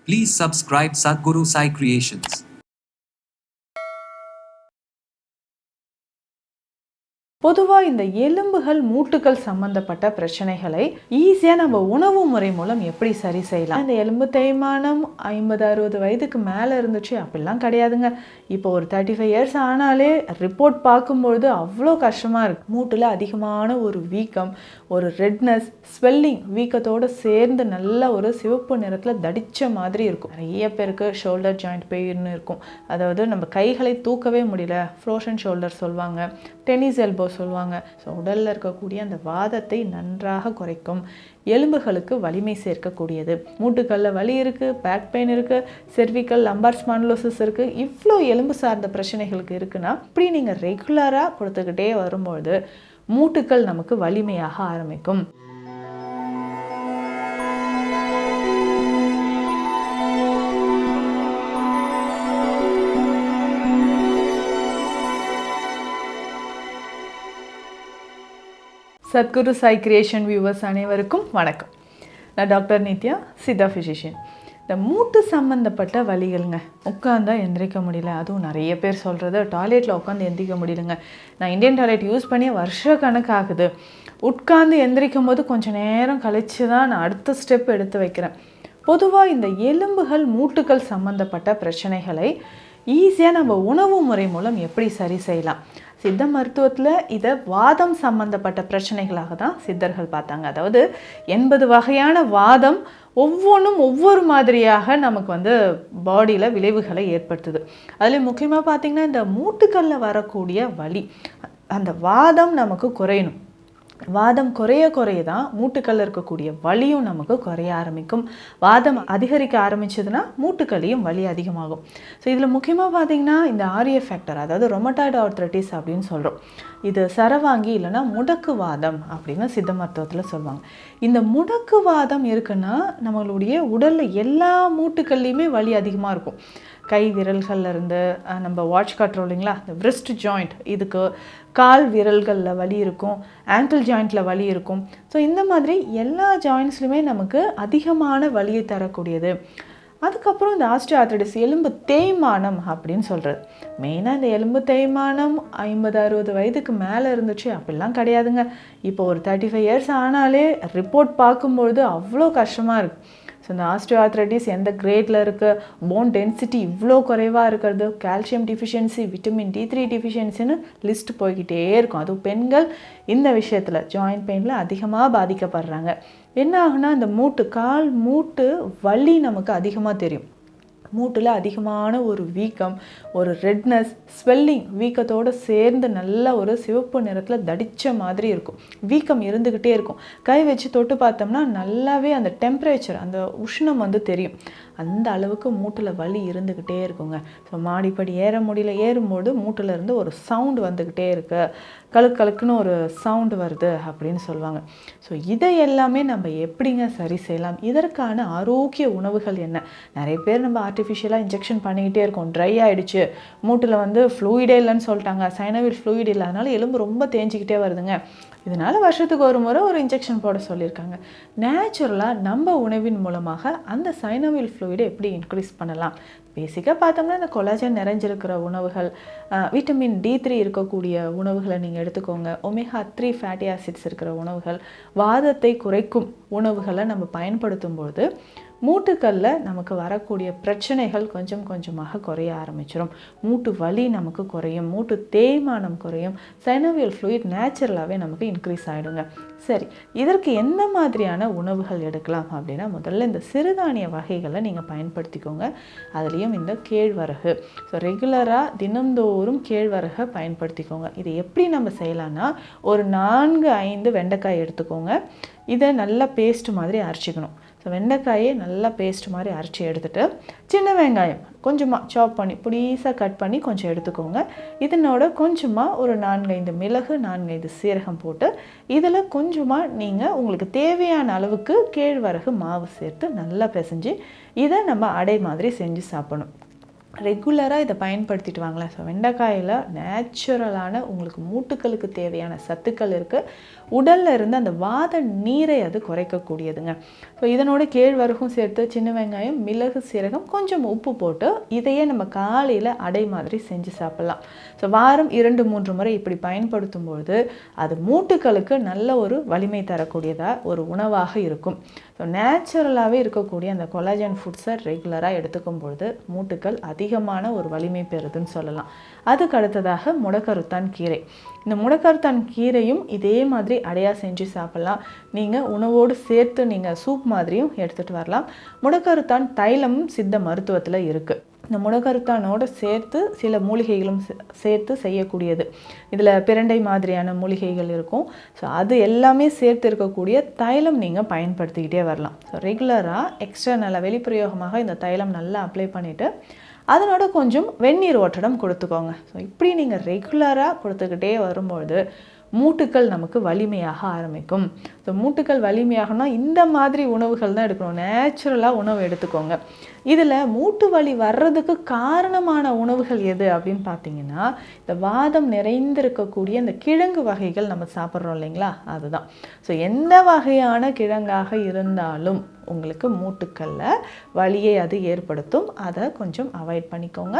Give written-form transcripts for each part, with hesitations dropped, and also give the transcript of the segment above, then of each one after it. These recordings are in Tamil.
Please subscribe Sadhguru Sai Creations. பொதுவாக இந்த எலும்புகள் மூட்டுகள் சம்பந்தப்பட்ட பிரச்சனைகளை ஈஸியாக நம்ம உணவு முறை மூலம் எப்படி சரி செய்யலாம். இந்த எலும்பு தேய்மானம் 50-60 வயதுக்கு மேலே இருந்துச்சு அப்படிலாம் கிடையாதுங்க. இப்போ ஒரு 35 இயர்ஸ் ஆனாலே ரிப்போர்ட் பார்க்கும்பொழுது அவ்வளோ கஷ்டமாக இருக்குது. மூட்டில் அதிகமான ஒரு வீக்கம், ஒரு ரெட்னஸ், ஸ்வெல்லிங், வீக்கத்தோடு சேர்ந்து நல்ல ஒரு சிவப்பு நிறத்தில் தடித்த மாதிரி இருக்கும். நிறைய பேருக்கு ஷோல்டர் ஜாயிண்ட் பெயின் இருக்கும். அதாவது நம்ம கைகளை தூக்கவே முடியல, ஃப்ரோஷன் ஷோல்டர் சொல்லுவாங்க, டென்னிஸ் எல்போ சொல்லுவாங்க. ஸோ உடலில் இருக்கக்கூடிய அந்த வாதத்தை நன்றாக குறைக்கும், எலும்புகளுக்கு வலிமை சேர்க்கக்கூடியது. மூட்டுக்களில் வலி இருக்குது, பேக் பெயின் இருக்குது, செர்விக்கல் லம்பார் ஸ்பாண்டிலோசிஸ் இருக்குது. இவ்வளோ எலும்பு சார்ந்த பிரச்சனைகளுக்கு இருக்குன்னா இப்படி நீங்கள் ரெகுலராக கொடுத்துக்கிட்டே வரும்பொழுது மூட்டுக்கள் நமக்கு வலிமையாக ஆரம்பிக்கும். சத்குரு சாய் கிரியேஷன் வியூவர்ஸ் அனைவருக்கும் வணக்கம். நான் டாக்டர் நித்யா, சித்தா ஃபிசிஷியன். இந்த மூட்டு சம்மந்தப்பட்ட வலிகளுங்க, உட்காந்தா எந்திரிக்க முடியல. அதுவும் நிறைய பேர் சொல்கிறது டாய்லெட்டில் உட்காந்து எந்திரிக்க முடியலங்க. நான் இந்தியன் டாய்லெட் யூஸ் பண்ணி வருஷ கணக்காகுது. உட்காந்து எந்திரிக்கும் போது கொஞ்சம் நேரம் கழித்து தான் நான் அடுத்த ஸ்டெப் எடுத்து வைக்கிறேன். பொதுவாக இந்த எலும்புகள் மூட்டுகள் சம்மந்தப்பட்ட பிரச்சனைகளை ஈஸியாக நம்ம உணவு முறை மூலம் எப்படி சரி செய்யலாம். சித்த மருத்துவத்தில் இதை வாதம் சம்பந்தப்பட்ட பிரச்சனைகளாக தான் சித்தர்கள் பார்த்தாங்க. அதாவது 80 வகையான வாதம் ஒவ்வொன்றும் ஒவ்வொரு மாதிரியாக நமக்கு பாடியில் விளைவுகளை ஏற்படுத்துது. அதில் முக்கியமாக பார்த்திங்கன்னா இந்த மூட்டுக்களில் வரக்கூடிய வலி, அந்த வாதம் நமக்கு குறையணும். வாதம் குறைய தான் மூட்டுக்களில் இருக்கக்கூடிய வலியும் நமக்கு குறைய ஆரம்பிக்கும். வாதம் அதிகரிக்க ஆரம்பிச்சதுன்னா மூட்டுக்கள்லையும் வலி அதிகமாகும். ஸோ இதில் முக்கியமாக பார்த்திங்கன்னா இந்த ஆரிய ஃபேக்டர், அதாவது ரொமட்டாய்டு ஆர்த்ரைட்டிஸ் அப்படின்னு சொல்கிறோம். இது சரவாங்கி இல்லைன்னா முடக்குவாதம் அப்படின்னு சித்த மருத்துவத்தில் சொல்லுவாங்க. இந்த முடக்குவாதம் இருக்குன்னா நம்மளுடைய உடலில் எல்லா மூட்டுக்கள்லையுமே வலி அதிகமாக இருக்கும். கை விரல்கள்லேருந்து நம்ம வாட்ச் காட்டுறோம் இல்லைங்களா, இந்த விரிஸ்ட் ஜாயிண்ட், இதுக்கு கால் விரல்களில் வலி இருக்கும், ஆங்கிள் ஜாயிண்டில் வலி இருக்கும். ஸோ இந்த மாதிரி எல்லா ஜாயின்ட்ஸ்லையுமே நமக்கு அதிகமான வலியை தரக்கூடியது. அதுக்கப்புறம் இந்த ஆஸ்டியோஆர்த்ரைட்டிஸ், எலும்பு தேய்மானம் அப்படின்னு சொல்கிறது. மெயினாக இந்த எலும்பு தேய்மானம் 50-60 வயதுக்கு மேலே இருந்துச்சு அப்படிலாம் கிடையாதுங்க. இப்போ ஒரு 35 இயர்ஸ் ஆனாலே ரிப்போர்ட் பார்க்கும்பொழுது அவ்வளோ கஷ்டமாக இருக்குது. ஸோ இந்த ஆஸ்டியோஆர்த்ரைட்டிஸ் எந்த கிரேடில் இருக்குது, போன் டென்சிட்டி இவ்வளோ குறைவாக இருக்கிறது, கால்சியம் டிஃபிஷியன்சி, விட்டமின் D3 டிஃபிஷியன்சின்னு லிஸ்ட் போய்கிட்டே இருக்கும். அதுவும் பெண்கள் இந்த விஷயத்தில் ஜாயிண்ட் பெயினில் அதிகமாக பாதிக்கப்படுறாங்க. என்ன ஆகுனா இந்த கால் மூட்டு வலி நமக்கு அதிகமாக தெரியும். மூட்டில் அதிகமான ஒரு வீக்கம், ஒரு ரெட்னஸ், ஸ்வெல்லிங், வீக்கத்தோடு சேர்ந்து நல்ல ஒரு சிவப்பு நிறத்தில் தடித்த மாதிரி இருக்கும். வீக்கம் இருந்துக்கிட்டே இருக்கும். கை வச்சு தொட்டு பார்த்தோம்னா நல்லாவே அந்த டெம்பரேச்சர், அந்த உஷ்ணம் தெரியும். அந்த அளவுக்கு மூட்டில் வலி இருந்துக்கிட்டே இருக்குங்க. ஸோ மாடிப்படி ஏற முடியல, ஏறும்போது மூட்டில் இருந்து ஒரு சவுண்டு வந்துக்கிட்டே இருக்கு, கழுக்குன்னு ஒரு சவுண்டு வருது அப்படின்னு சொல்லுவாங்க. ஸோ இதை எல்லாமே நம்ம எப்படிங்க சரி செய்யலாம்? இதற்கான ஆரோக்கிய உணவுகள் என்ன? நிறைய பேர் நம்ம ஆர்டிஃபிஷியலாக இன்ஜெக்ஷன் பண்ணிக்கிட்டே இருக்கோம். ட்ரை ஆகிடுச்சு, மூட்டில் ஃப்ளூயிடே இல்லைன்னு சொல்லிட்டாங்க, சைனோவியல் ஃப்ளூயிட் இல்லை, அதனால் எலும்பு ரொம்ப தேஞ்சிக்கிட்டே வருதுங்க. இதனால் வருஷத்துக்கு ஒரு முறை ஒரு இன்ஜெக்ஷன் போட சொல்லியிருக்காங்க. நேச்சுரலாக நம்ம உணவின் மூலமாக அந்த சைனோவியல் ஃப்ளூயிடை எப்படி இன்க்ரீஸ் பண்ணலாம்? பேசிக்காக பார்த்தோம்னா இந்த கொலாஜன் நிறைஞ்சிருக்கிற உணவுகள், விட்டமின் D3 இருக்கக்கூடிய உணவுகளை நீங்கள் எடுத்துக்கோங்க. ஒமேகா 3 ஃபேட்டி ஆசிட்ஸ் இருக்கிற உணவுகள், வாதத்தை குறைக்கும் உணவுகளை நம்ம பயன்படுத்தும்போது மூட்டுக்களில் நமக்கு வரக்கூடிய பிரச்சனைகள் கொஞ்சம் கொஞ்சமாக குறைய ஆரம்பிச்சிடும். மூட்டு வலி நமக்கு குறையும், மூட்டு தேய்மானம் குறையும், சைனோவியல் ஃப்ளூயிட் நேச்சுரலாகவே நமக்கு இன்க்ரீஸ் ஆகிடுங்க. சரி, இதற்கு என்ன மாதிரியான உணவுகள் எடுக்கலாம் அப்படின்னா, முதல்ல இந்த சிறுதானிய வகைகளை நீங்கள் பயன்படுத்திக்கோங்க. அதுலேயும் இந்த கேழ்வரகு, ஸோ ரெகுலராக தினந்தோறும் கேழ்வரகை பயன்படுத்திக்கோங்க. இது எப்படி நம்ம செய்யலான்னா, ஒரு 4-5 வெண்டைக்காய் எடுத்துக்கோங்க. இதை நல்லா பேஸ்ட் மாதிரி அரைச்சிக்கணும். ஸோ வெண்டைக்காயை நல்லா பேஸ்ட் மாதிரி அரைச்சி எடுத்துகிட்டு, சின்ன வெங்காயம் கொஞ்சமாக சாப் பண்ணி பொடிசாக கட் பண்ணி கொஞ்சம் எடுத்துக்கோங்க. இதனோட கொஞ்சமாக ஒரு 4-5 மிளகு, 4-5 சீரகம் போட்டு இதில் கொஞ்சமாக நீங்கள் உங்களுக்கு தேவையான அளவுக்கு கேழ்வரகு மாவு சேர்த்து நல்லா பிசைஞ்சு இதை நம்ம அடை மாதிரி செஞ்சு சாப்பிடணும். ரெகுலராக இதை பயன்படுத்திட்டு வாங்களேன். ஸோ வெண்டைக்காயில் நேச்சுரலான உங்களுக்கு மூட்டுக்களுக்கு தேவையான சத்துக்கள் இருக்குது. உடலில் இருந்து அந்த வாத நீரை அது குறைக்கக்கூடியதுங்க. ஸோ இதனோட கேழ்வரகும் சேர்த்து சின்ன வெங்காயம், மிளகு, சீரகம், கொஞ்சம் உப்பு போட்டு இதையே நம்ம காலையில் அடை மாதிரி செஞ்சு சாப்பிட்லாம். ஸோ வாரம் 2-3 முறை இப்படி பயன்படுத்தும்பொழுது அது மூட்டுக்களுக்கு நல்ல ஒரு வலிமை தரக்கூடியதாக ஒரு உணவாக இருக்கும். ஸோ நேச்சுரலாகவே இருக்கக்கூடிய அந்த கொலாஜன் ஃபுட்ஸை ரெகுலராக எடுத்துக்கும் பொழுது மூட்டுக்கள் அதிகமான ஒரு வலிமை பெறுதுன்னு சொல்லலாம். அதுக்கு அடுத்ததாக முடக்கருத்தான் கீரை. இந்த முடக்கருத்தான் கீரையும் இதே மாதிரி அடையாக செஞ்சு சாப்பிட்லாம். நீங்கள் உணவோடு சேர்த்து நீங்கள் சூப் மாதிரியும் எடுத்துகிட்டு வரலாம். முடக்கருத்தான் தைலமும் சித்த மருத்துவத்தில் இருக்குது. இந்த முடக்கருத்தானோடு சேர்த்து சில மூலிகைகளும் சேர்த்து செய்யக்கூடியது. இதில் பிரண்டை மாதிரியான மூலிகைகள் இருக்கும். ஸோ அது எல்லாமே சேர்த்து இருக்கக்கூடிய தைலம் நீங்கள் பயன்படுத்திக்கிட்டே வரலாம். ஸோ ரெகுலராக எக்ஸ்டர்னலாக வெளிப்பிரயோகமாக இந்த தைலம் நல்லா அப்ளை பண்ணிவிட்டு அதனோட கொஞ்சம் வெந்நீர் ஒட்டடம் கொடுத்துக்கோங்க. ஸோ இப்படி நீங்கள் ரெகுலராக கொடுத்துக்கிட்டே வரும்பொழுது மூட்டுக்கள் நமக்கு வலிமையாக ஆரம்பிக்கும். ஸோ மூட்டுக்கள் வலிமையாகனா இந்த மாதிரி உணவுகள் தான் எடுக்கணும். நேச்சுரலாக உணவு எடுத்துக்கோங்க. இதில் மூட்டு வலி வர்றதுக்கு காரணமான உணவுகள் எது அப்படின்னு பார்த்தீங்கன்னா, இந்த வாதம் நிறைந்திருக்கக்கூடிய இந்த கிழங்கு வகைகள் நம்ம சாப்பிட்றோம் இல்லைங்களா, அதுதான். ஸோ எந்த வகையான கிழங்காக இருந்தாலும் உங்களுக்கு மூட்டுக்களில் வலியை அது ஏற்படுத்தும். அதை கொஞ்சம் அவாய்ட் பண்ணிக்கோங்க.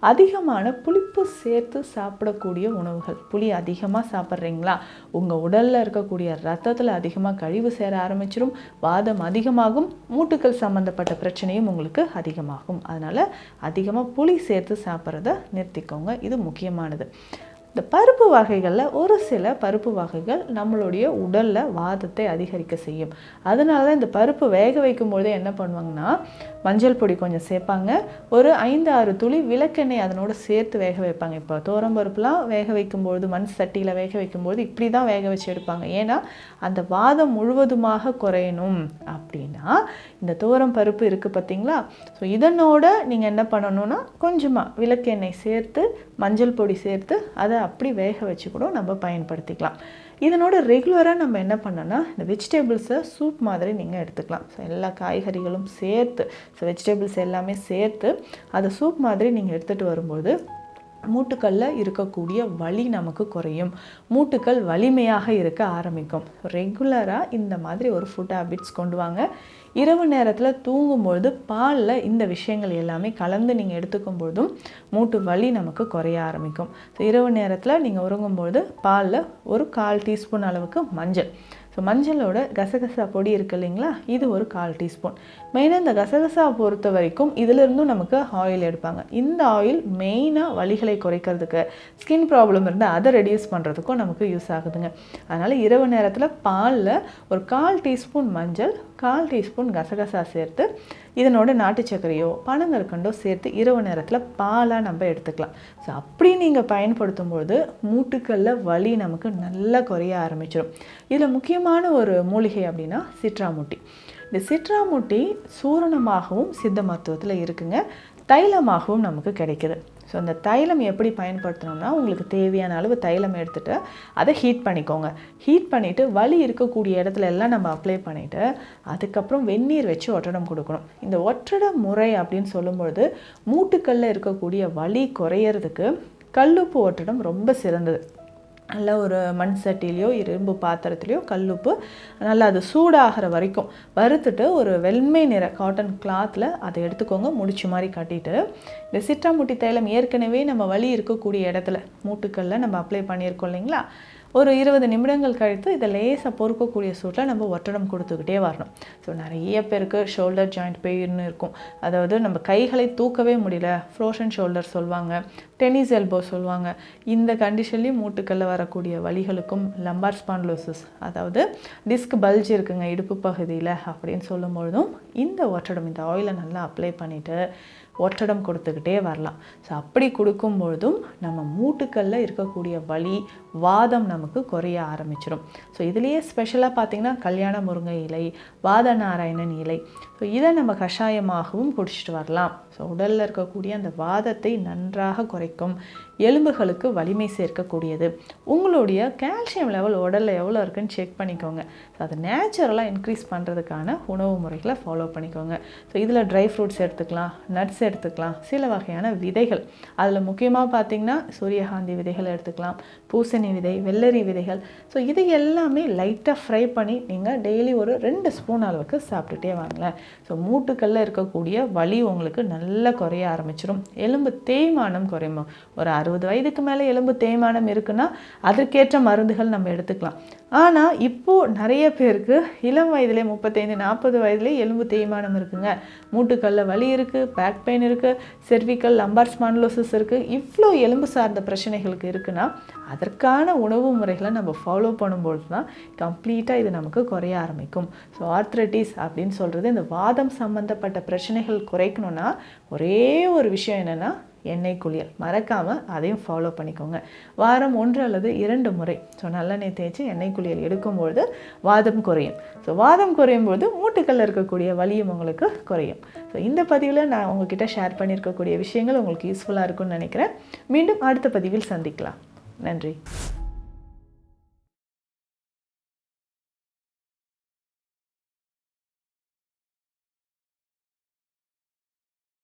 அதிகமான புளிப்பு சேர்த்து சாப்பிடக்கூடிய உணவுகள், புளி அதிகமாக சாப்பிட்றீங்களா, உங்கள் உடலில் இருக்கக்கூடிய ரத்தத்தில் அதிகமாக கழிவு சேர ஆரம்பிச்சிடும். வாதம் அதிகமாகும். மூட்டுக்கள் சம்மந்தப்பட்ட பிரச்சனையும் உங்களுக்கு அதிகமாகும். அதனால் அதிகமாக புளி சேர்த்து சாப்பிட்றத நிறுத்திக்கோங்க. இது முக்கியமானது. இந்த பருப்பு வகைகளில் ஒரு சில பருப்பு வகைகள் நம்மளுடைய உடலில் வாதத்தை அதிகரிக்க செய்யும். அதனால தான் இந்த பருப்பு வேக வைக்கும்போதே என்ன பண்ணுவாங்கன்னா, மஞ்சள் பொடி கொஞ்சம் சேர்ப்பாங்க, ஒரு 5-6 துளி விளக்கெண்ணெய் அதனோட சேர்த்து வேக வைப்பாங்க. இப்போ தோரம்பருப்புலாம் வேக வைக்கும்போது மண் சட்டியில் வேக வைக்கும்போது இப்படி தான் வேக வச்சு எடுப்பாங்க. ஏன்னா அந்த வாதம் முழுவதுமாக குறையணும் அப்படின்னா இந்த தோரம் பருப்பு இருக்குது பார்த்தீங்களா. ஸோ இதனோட நீங்கள் என்ன பண்ணணும்னா கொஞ்சமாக விளக்கெண்ணெய் சேர்த்து மஞ்சள் பொடி சேர்த்து அதை அப்படி வேக வச்சு கூட நம்ம பயன்படுத்திக்கலாம். இதனோட ரெகுலராக நம்ம என்ன பண்ணோன்னா இந்த வெஜிடபிள்ஸை சூப் மாதிரி நீங்கள் எடுத்துக்கலாம். ஸோ எல்லா காய்கறிகளும் சேர்த்து, ஸோ வெஜிடபிள்ஸ் எல்லாமே சேர்த்து அதை சூப் மாதிரி நீங்கள் எடுத்துகிட்டு வரும்போது மூட்டுக்களில் இருக்கக்கூடிய வலி நமக்கு குறையும். மூட்டுக்கள் வலிமையாக இருக்க ஆரம்பிக்கும். ரெகுலராக இந்த மாதிரி ஒரு ஃபுட் ஹேபிட்ஸ் கொண்டு வாங்க. இரவு நேரத்தில் தூங்கும்பொழுது பாலில் இந்த விஷயங்கள் எல்லாமே கலந்து நீங்கள் எடுத்துக்கும் பொழுதும் மூட்டு வலி நமக்கு குறைய ஆரம்பிக்கும். ஸோ இரவு நேரத்தில் நீங்கள் உறங்கும்பொழுது பாலில் ஒரு 1/4 டீஸ்பூன் அளவுக்கு மஞ்சள், ஸோ மஞ்சளோட கசகசா பொடி இருக்குது இல்லைங்களா, இது ஒரு 1/4 டீஸ்பூன். மெயினாக இந்த கசகசா பொறுத்த வரைக்கும் இதிலிருந்தும் நமக்கு ஆயில் எடுப்பாங்க. இந்த ஆயில் மெயினாக வலிகளை குறைக்கிறதுக்கு, ஸ்கின் ப்ராப்ளம் இருந்தால் அதை ரெடியூஸ் பண்ணுறதுக்கும் நமக்கு யூஸ் ஆகுதுங்க. அதனால் இரவு நேரத்தில் பாலில் ஒரு 1/4 டீஸ்பூன் மஞ்சள், 1/4 டீஸ்பூன் கசகசா சேர்த்து இதனோட நாட்டு சர்க்கரையோ பனங்கற்கண்டோ சேர்த்து இரவு நேரத்தில் பாலாக நம்ம எடுத்துக்கலாம். ஸோ அப்படி நீங்கள் பயன்படுத்தும்பொழுது மூட்டுக்களில் வலி நமக்கு நல்லா குறைய ஆரம்பிச்சிடும். இதில் முக்கியமான ஒரு மூலிகை அப்படின்னா சிட்ராமுட்டி. இந்த சிட்ராமுட்டி சூரணமாகவும் சித்த மருத்துவத்தில் இருக்குங்க, தைலமாகவும் நமக்கு கிடைக்குது. ஸோ அந்த தைலம் எப்படி பயன்படுத்தணும்னா, உங்களுக்கு தேவையான அளவு தைலம் எடுத்துகிட்டு அதை ஹீட் பண்ணிக்கோங்க. ஹீட் பண்ணிவிட்டு வலி இருக்கக்கூடிய இடத்துல எல்லாம் நம்ம அப்ளை பண்ணிவிட்டு அதுக்கப்புறம் வெந்நீர் வச்சு ஒற்றடம் கொடுக்கணும். இந்த ஒற்றட முறை அப்படின்னு சொல்லும்பொழுது மூட்டுக்களில் இருக்கக்கூடிய வலி குறையிறதுக்கு கல்லுப்பு ஒற்றடம் ரொம்ப சிறந்தது. நல்லா ஒரு மண் சட்டிலையோ இரும்பு பாத்திரத்துலையோ கல்லுப்பு நல்லா அது சூடாகிற வரைக்கும் வறுத்துட்டு ஒரு வெண்மை நிற காட்டன் கிளாத்தில் அதை எடுத்துக்கோங்க, முடிச்சு மாதிரி கட்டிட்டு இந்த சிட்ராமுட்டி தைலம் ஏற்கனவே நம்ம வலி இருக்கக்கூடிய இடத்துல மூட்டுக்களில் நம்ம அப்ளை பண்ணியிருக்கோம் இல்லைங்களா, ஒரு 20 நிமிடங்கள் கழித்து இதை லேசாக பொறுக்கக்கூடிய சூட்டில் நம்ம ஒற்றடம் கொடுத்துக்கிட்டே வரணும். ஸோ நிறைய பேருக்கு ஷோல்டர் ஜாயிண்ட் பெயின் இருக்கும், அதாவது நம்ம கைகளை தூக்கவே முடியல, ஃப்ரோஷன் ஷோல்டர் சொல்லுவாங்க, டென்னிஸ் எல்போ சொல்லுவாங்க. இந்த கண்டிஷன்லேயும் மூட்டுக்களில் வரக்கூடிய வலிகளுக்கும் லம்பார் ஸ்பான்லோசிஸ், அதாவது டிஸ்க் பல்ஜ் இருக்குங்க இடுப்பு பகுதியில் அப்படின்னு சொல்லும்பொழுதும் இந்த ஒற்றடம், இந்த ஆயிலை நல்லா அப்ளை பண்ணிவிட்டு ஒற்றடம் கொடுத்துக்கிட்டே வரலாம். ஸோ அப்படி கொடுக்கும்பொழுதும் நம்ம மூட்டுக்களில் இருக்கக்கூடிய வலி வாதம் நமக்கு குறைய ஆரம்பிச்சிடும். ஸோ இதுலேயே ஸ்பெஷலாக பார்த்திங்கன்னா கல்யாண முருங்கை இலை, வாத நாராயணன் இலை, ஸோ இதை நம்ம கஷாயமாகவும் குடிச்சிட்டு வரலாம். ஸோ உடலில் இருக்கக்கூடிய அந்த வாதத்தை நன்றாக குறைக்கும். எலும்புகளுக்கு வலிமை சேர்க்கக்கூடியது. உங்களுடைய கால்சியம் லெவல் உடலில் எவ்வளோ இருக்குன்னு செக் பண்ணிக்கோங்க. ஸோ அதை நேச்சுரலாக இன்க்ரீஸ் பண்ணுறதுக்கான உணவு முறைகளை ஃபாலோ பண்ணிக்கோங்க. ஸோ இதில் ட்ரை ஃப்ரூட்ஸ் எடுத்துக்கலாம், நட்ஸ் எடுத்துக்கலாம், சில வகையான விதைகள். அதில் முக்கியமாக பார்த்திங்கன்னா சூரியகாந்தி விதைகள் எடுத்துக்கலாம், பூசணி விதை, வெள்ளரி விதைகள். ஸோ இது எல்லாமே லைட்டாக ஃப்ரை பண்ணி நீங்கள் டெய்லி ஒரு 2 ஸ்பூன் அளவுக்கு சாப்பிட்டுட்டே வாங்களேன். ஸோ மூட்டுக்களில் இருக்கக்கூடிய வலி உங்களுக்கு நல்லா குறைய ஆரம்பிச்சிடும். எலும்பு தேய்மானம் குறையும். ஒரு 60 வயதுக்கு மேலே எலும்பு தேய்மானம் இருக்குன்னா அதற்கேற்ற மருந்துகள் நம்ம எடுத்துக்கலாம். ஆனால் இப்போது நிறைய பேருக்கு இளம் வயதிலே 35-40 வயதிலே எலும்பு தேய்மானம் இருக்குங்க. மூட்டுக்களில் வலி இருக்குது, பேக் பெயின் இருக்குது, செர்விக்கல் லம்பார் ஸ்பாண்டிலோசிஸ் இருக்குது. இவ்வளோ எலும்பு சார்ந்த பிரச்சனைகளுக்கு இருக்குன்னா அதற்கான உணவு முறைகளை நம்ம ஃபாலோ பண்ணும்போது தான் கம்ப்ளீட்டாக இது நமக்கு குறைய ஆரம்பிக்கும். ஸோ ஆர்த்ரைட்டிஸ் அப்படின்னு சொல்கிறது இந்த வாதம் சம்மந்தப்பட்ட பிரச்சனைகள் குறைக்கணும்னா ஒரே ஒரு விஷயம் என்னென்னா எண்ணெய் குளியல். மறக்காமல் அதையும் ஃபாலோ பண்ணிக்கோங்க. வாரம் 1 அல்லது 2 முறை ஸோ நல்லெண்ணெய் தேய்ச்சி எண்ணெய் குளியல் எடுக்கும்பொழுது வாதம் குறையும். ஸோ வாதம் குறையும் போது மூட்டுக்களில் இருக்கக்கூடிய வலியும் உங்களுக்கு குறையும். ஸோ இந்த பதிவில் நான் உங்ககிட்ட ஷேர் பண்ணியிருக்கக்கூடிய விஷயங்கள் உங்களுக்கு யூஸ்ஃபுல்லாக இருக்கும்னு நினைக்கிறேன். மீண்டும் அடுத்த பதிவில் சந்திக்கலாம். நன்றி.